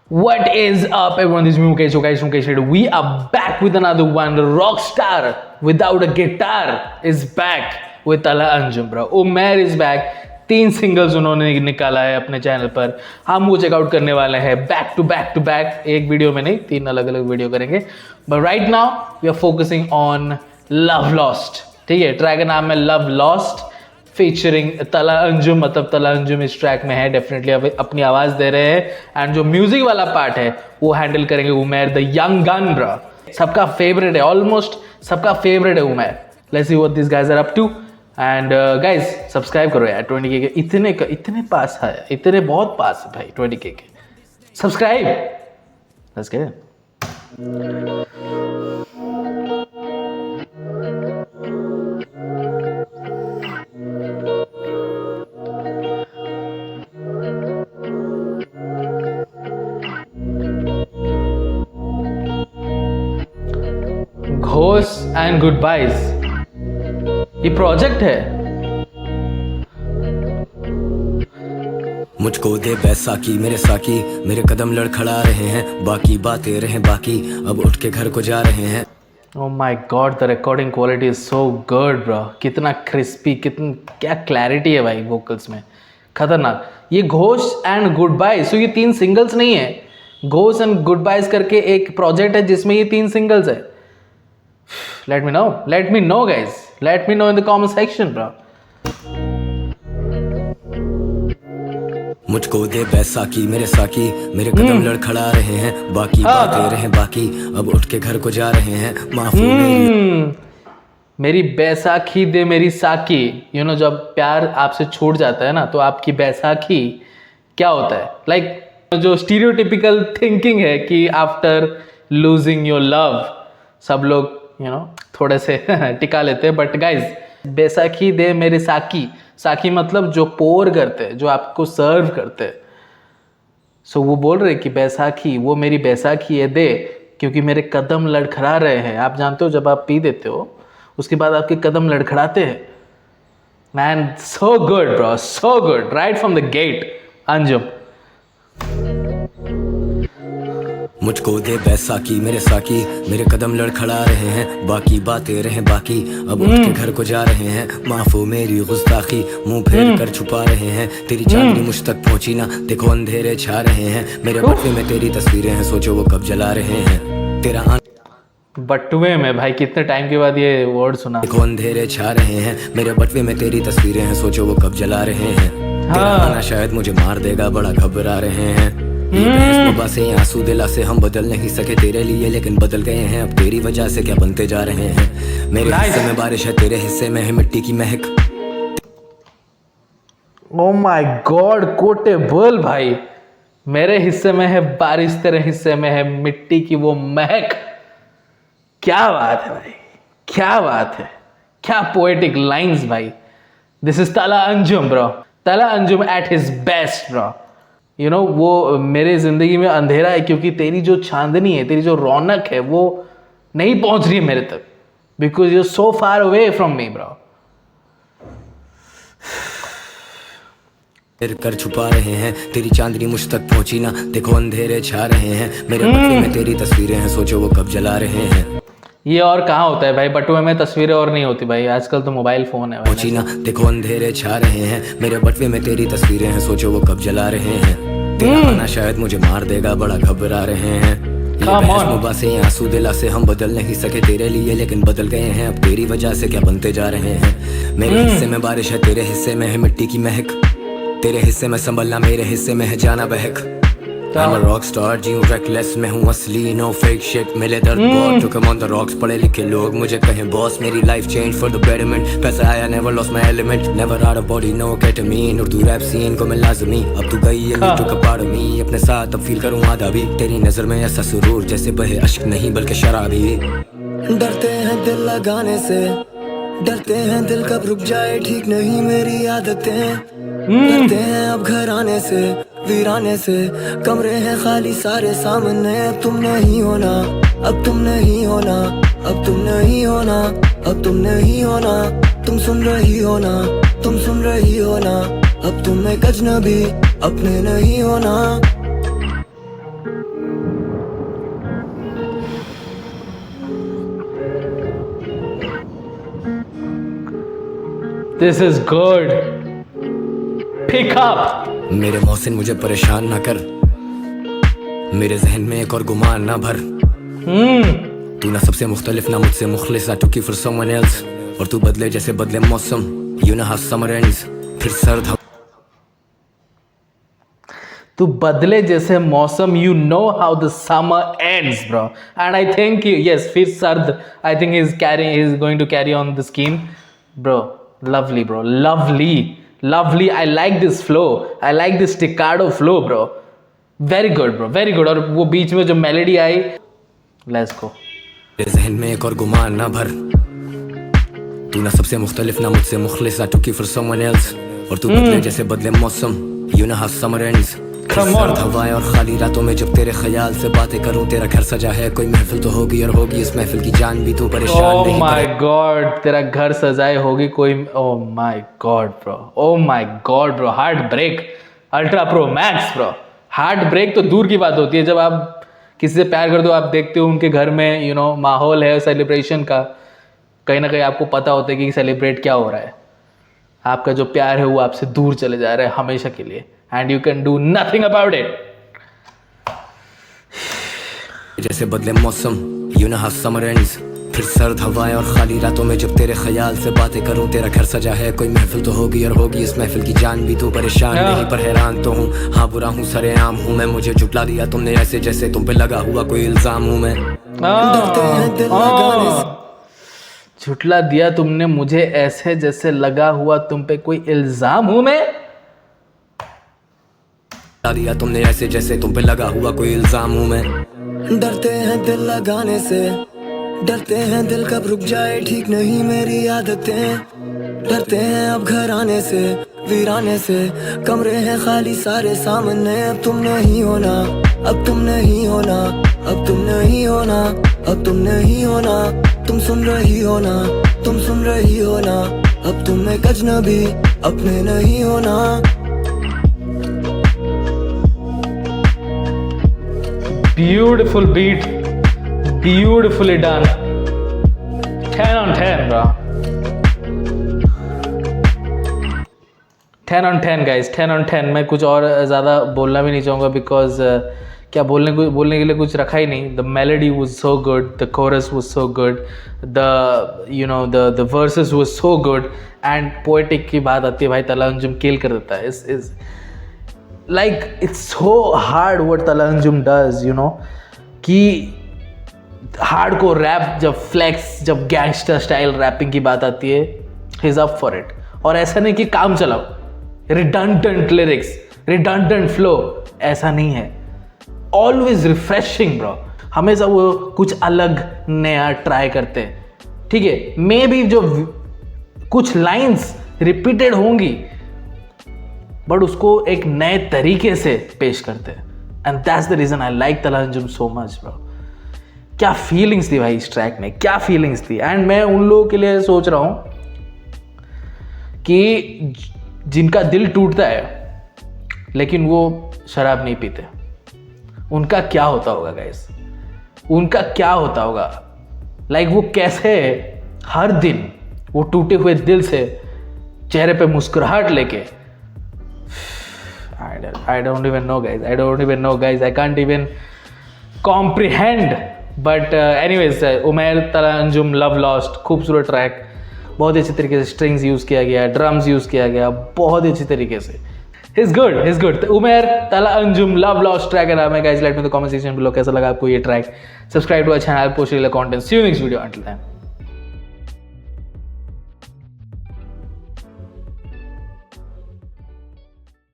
What is up, everyone? This is me, Mukesh Reddy. We are back with another one. The rockstar without a guitar is back with Tala Anjum, bro. Umair is back. 3 singles उन्होंने निकाला है अपने channel पर. हम वो checkout करने वाले हैं बैक टू बैक. एक वीडियो में नहीं, 3 अलग अलग वीडियो करेंगे. But right now we are focusing on love lost. ठीक है, ट्रैक का नाम है लव लॉस्ट फीचरिंग तला अंजुम. मतलब तला अंजुम इस ट्रैक में है, डेफिनेटली अपनी आवाज़ दे रहे हैं. एंड जो म्यूजिक वाला पार्ट है वो हैंडल करेंगे Umair the young gun, bro. सबका फेवरेट है, ऑलमोस्ट सबका फेवरेट है Umair. Let's see what this guys are up to. And guys subscribe करो यार. 20K के इतने पास है, इतने बहुत पास है भाई 20K के. Subscribe. Let's get it. Ghosh and good byes ये प्रोजेक्ट है. मुझको दे बैसाखी मेरे साकी, मेरे कदम लड़खड़ा रहे हैं, बाकी बातें रहे बाकी, अब उठ के घर को जा रहे हैं. Oh my God, the recording quality is so good, bro. कितना क्रिस्पी, क्या क्लैरिटी है भाई वोकल्स में, खतरनाक. ये घोष एंड गुड बाइज. सो ये 3 सिंगल्स नहीं है. घोष एंड गुड बाइज करके एक प्रोजेक्ट है जिसमें ये 3 सिंगल्स है. Let me know guys. Let me know in the comment section, bro. मुझको दे बैसाखी मेरे साकी, मेरे कदम लड़खड़ा रहे हैं, बाकी बातें रहे बाकी, अब उठ के घर को जा रहे हैं. माफी मेरी बैसाखी दे मेरी साकी. यू नो जब प्यार आपसे छूट जाता है ना तो आपकी बैसाखी क्या होता है. लाइक जो स्टीरियोटिपिकल थिंकिंग है कि आफ्टर लूजिंग योर लव सब लोग थोड़े से टिका लेते हैं. बट गाइज बैसाखी दे मेरे साकी. साकी मतलब जो पोर करते हैं, जो आपको सर्व करते हैं. सो वो बोल रहे कि बैसाखी, वो मेरी बैसाखी है दे, क्योंकि मेरे कदम लड़खड़ा रहे हैं. आप जानते हो जब आप पी देते हो उसके बाद आपके कदम लड़खड़ाते हैं. Man so good bro, so good. Right from the gate Anjum. मुझको दे बैसाखी मेरे साकी, मेरे कदम लड़खड़ा रहे हैं, बाकी बातें रहे बाकी, अब उठ के घर को जा रहे हैं. माफो मेरी गुस्ताखी, मुंह फेर कर छुपा रहे हैं, तेरी चांदनी मुझ तक पहुंची ना, देखो अंधेरे छा रहे हैं, मेरे बटुए में तेरी तस्वीरें हैं, सोचो वो कब जला रहे हैं. तेरा बटुए में भाई कितने टाइम के बाद ये वर्ड सुना. देखो अंधेरे छा रहे हैं, मेरे बटुए में तेरी तस्वीरें हैं, सोचो वो कब जला रहे हैं. तेरा आना शायद मुझे मार देगा, बड़ा घबरा रहे हैं. से आंसू दिला से हम बदल नहीं सके तेरे लिए, लेकिन बदल गए हैं अब तेरी वजह से, क्या बनते जा रहे हैं. मेरे हिस्से में बारिश है, तेरे हिस्से में है मिट्टी की महक. ओ माय गॉड, कोटेबल भाई. मेरे हिस्से में है बारिश, तेरे हिस्से में है मिट्टी की वो महक. क्या बात है भाई, क्या बात है, क्या पोएटिक लाइंस भाई. दिस इज तला अंजुम ब्रो. तला Anjum at his best bro. You know वो मेरे ज़िंदगी में अंधेरा है क्योंकि तेरी जो चांदनी है, तेरी जो रौनक है वो नहीं पहुंच रही है मेरे तक, because you so far away from me bro. फिर कर छुपा रहे हैं, तेरी चांदनी मुझ तक पहुंची ना, देखो अंधेरे छा रहे हैं, मेरे बटुए में तेरी तस्वीरें हैं, सोचो वो कब जला रहे हैं. ये और कहाँ होता है भाई, बटुए में तस्वीरें और नहीं होती भाई, आजकल तो मोबाइल फोन है. पहुंची ना, देखो अंधेरे छा रहे हैं, मेरे बटुए में तेरी तस्वीरें हैं, सोचो वो कब जला रहे हैं. तेरा आना शायद मुझे मार देगा, बड़ा घबरा रहे हैं. से आंसू दिला से हम बदल नहीं सके तेरे लिए, लेकिन बदल गए हैं अब तेरी वजह से, क्या बनते जा रहे हैं. मेरे हिस्से में बारिश है, तेरे हिस्से में है मिट्टी की महक, तेरे हिस्से में संभलना, मेरे हिस्से में है जाना बहक. I'm a rock star, जीऊं reckless, मैं हूँ असली, no fake shit. मिले दर्द बहुत, took him on the rocks. पढ़े लिखे लोग मुझे कहें boss, मेरी life changed for the betterment. पैसा आया, never lost my element, never out of body, no ketamine. Urdu rap scene को मैं लाज़मी, अब तू गई है, took a part of me. अपने साथ अब feel करूँ आधा भी, तेरी नज़र में ऐसा सुरूर जैसे बहे अश्क नहीं बल्कि शराबी. डरते हैं दिल लगाने से, डरते हैं दिल कब रुक जाए, ठीक नहीं मेरी आदतें. डरते हैं अब घर आने से, वीराने से, कमरे हैं खाली सारे सामने. अब तुम नहीं होना, अब तुम नहीं होना, अब तुम नहीं होना, अब तुम नहीं होना. तुम सुन रही हो ना, तुम सुन रही हो ना, अब तुम एक अजनबी अपने नहीं होना। This is good. Pick up. मेरे मोहसिन मुझे परेशान ना कर, मेरे जहन में एक और गुमान ना भर। तू ना सबसे मुख्तलिफ ना मुझसे मुखलिस, I took you for someone else। और तू बदले जैसे बदले मौसम, you know how summer ends। फिर सर्द तू बदले जैसे मौसम, you know how the summer ends, bro. And I think yes, फिर सर्द, I think he's going to carry on the scheme, bro. Lovely, bro. Lovely. I like this flow. I like this staccato flow, bro. Very good, bro. Very good. और वो बीच में जो melody I, let's go. मेरे जहन में एक और गुमान ना भर, तू ना सबसे मुख्तलिफ ना मुझसे मुखलिस, I took you for someone else। और तू बदले जैसे बदले मौसम, you know how summer ends। सर्द हवाएं और खाली रातों में जब तेरे ख्याल से बातें करूं, तेरा घर सजा है कोई महफिल तो होगी, और होगी इस महफिल की जान भी, तू परेशान नहीं। Oh my God, तेरा घर सजाए होगी कोई, oh my God, bro, oh my God, bro, heart break, ultra pro max, bro, heart break तो दूर की बात होती है, जब आप किसी से प्यार कर दो, आप देखते हो उनके घर में माहौल है सेलिब्रेशन का, कहीं ना कहीं आपको पता होता है कि सेलिब्रेट क्या हो रहा है, आपका जो प्यार है वो आपसे दूर चले जा रहा है हमेशा के लिए, and you can do nothing about it। जैसे बदले मौसम, you know how summer ends। फिर सर्द हवाएं और खाली रातों में जब तेरे ख्याल से बातें करूं, तेरा घर सजा है कोई महफिल तो होगी, और होगी इस महफिल की जान भी, तू परेशान नहीं पर हैरान तो हूँ। हाँ बुरा हूँ सरेआम हूँ मैं, मुझे झुटला दिया तुमने ऐसे जैसे तुम पे लगा हुआ कोई इल्जाम हूँ मैं। झुटला दिया तुमने मुझे ऐसे जैसे लगा हुआ तुम पे कोई इल्जाम हूं मैं। दिया तुमने ऐसे जैसे तुम पे लगा हुआ कोई इल्जाम हूं मैं। डरते हैं दिल लगाने से, डरते हैं दिल कब रुक जाए, ठीक नहीं मेरी आदतें। डरते हैं अब घर आने से, वीराने से, कमरे हैं खाली सारे सामने। अब तुम नहीं होना, अब तुम नहीं होना, अब तुम नहीं होना, अब तुम नहीं होना। तुम सुन रही हो ना, तुम सुन रही हो ना, अब तुम एक अजनबी अपने नहीं होना। Beautiful beat, beautifully done, 10 on 10, bro, 10 on 10 guys, 10 on 10। मैं कुछ और ज़्यादा बोलना भी नहीं चाहूँगा बिकॉज क्या बोलने के लिए कुछ रखा ही नहीं। The melody was so good, the coarse was so good, the versus was so good, and poetic की बात आती है भाई, तला अंजुम किल कर देता है। Is like it's so hard what Tala Anjum does, कि हार्डकोर रैप, जब फ्लेक्स, जब गैंगस्टर स्टाइल रैपिंग की बात आती है, he is up for it. और ऐसा नहीं कि काम चलाओ, रिडंडेंट लिरिक्स, रिडंडेंट फ्लो, ऐसा नहीं है। ऑलवेज रिफ्रेशिंग ब्रो, हमेशा वो कुछ अलग नया ट्राई करते हैं। ठीक है, मे बी जो कुछ लाइंस रिपीटेड होंगी बट उसको एक नए तरीके से पेश करते हैं, and that's the reason I like Talha Anjum so much bro. क्या फीलिंग्स थी भाई इस ट्रैक में, क्या फीलिंग्स थी। एंड मैं उन लोगों के लिए सोच रहा हूं कि जिनका दिल टूटता है लेकिन वो शराब नहीं पीते, उनका क्या होता होगा गाइस, उनका क्या होता होगा। लाइक वो कैसे हर दिन वो टूटे हुए दिल से चेहरे पे मुस्कुराहट लेके, I don't even know guys, I can't even comprehend। but anyways, Umair तला अंजुम लव लॉस्ट, खूबसूरत ट्रैक, बहुत ही अच्छे तरीके से स्ट्रिंग्स यूज़ किया गया, ड्रम्स यूज़ किया गया बहुत ही अच्छी तरीके से। He's good। उमैर तला अंजुम लव लॉस्ट ट्रैक का नाम है guys. Let me in the comment section below कैसा लगा आपको ये track. Subscribe to our channel, post related content. See you next video, until then.